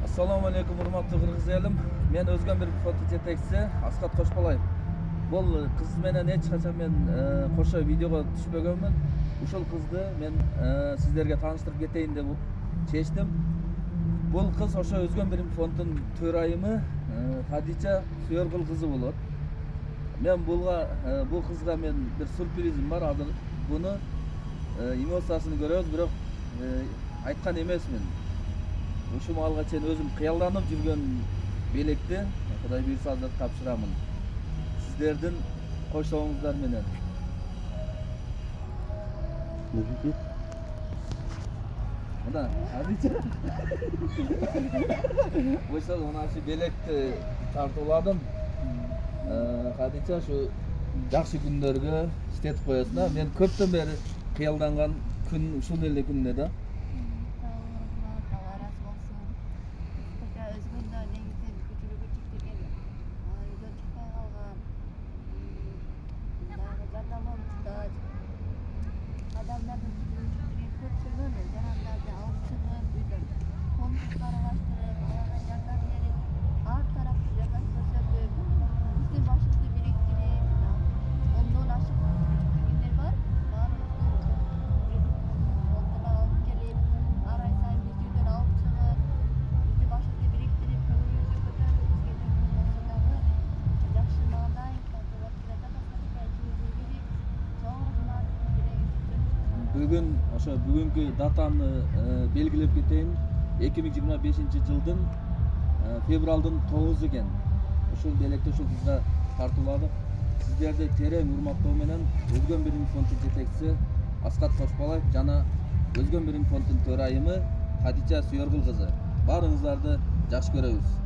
Assalamu alaikum урматтуу кыргыз элим. Мен Өзгөн бир фото жетекчиси Аскат Кошболоев. Бул кыз менен эч качан мен кошо видеого түшпөгөнмүн. Ушул кызды мен сиздерге тааныштырып кетейин деп чечтим. Бул кыз ошо Өзгөн бир фонддун төрайымы Хадича Сүйөргүл кызы болот. Мен бул кызга мен бир сюрпризим бар. Азыр буну эмоциясын көрөбүз, бирок айткан эмесмин. Ушул маалга чейин өзүм кыялданып жүргөн белекти Кудай буйрса азыр тапшырамын. Сиздердин коштооңуздар менен. Мына Хадича. Ошол мына ушу белекти тартууладым. Хадича ушу жакшы күндөргө иштетип коесуна. Мен көптөн бери кыялданган күн ушул эле күндө да. Adamların köpçülüğünü, zaranlarda alıp çıkıp, komşuları bastırıp, ayağına yakar verip, her tarafı yakan köşedip, bizim başımızı biriktirip, ondan aşık günler var. Ondan alıp gelip, aray sayın yüzünden alıp çıkıp, bizim başımızı biriktirip, köyümüzü kötürüp, gelip, komşuları, yakşı mağdayım, vakilerde başladık, elçimizi girip, çoğunluğuna Бүгүн ошо бүгүнкү датаны белгилеп кетейин. 2025-жылдын февралдын 9 экен. Ушул белекти ушул кызга тартууладык. Сиздерди терең урматтоо менен Өзгөн бир фонддун жетекчиси Аскат Кошболоев жана Өзгөн бир фонддун төрайымы Хадича Сүйөргүл кызы. Баарыңыздарды жакшы көрөбүз.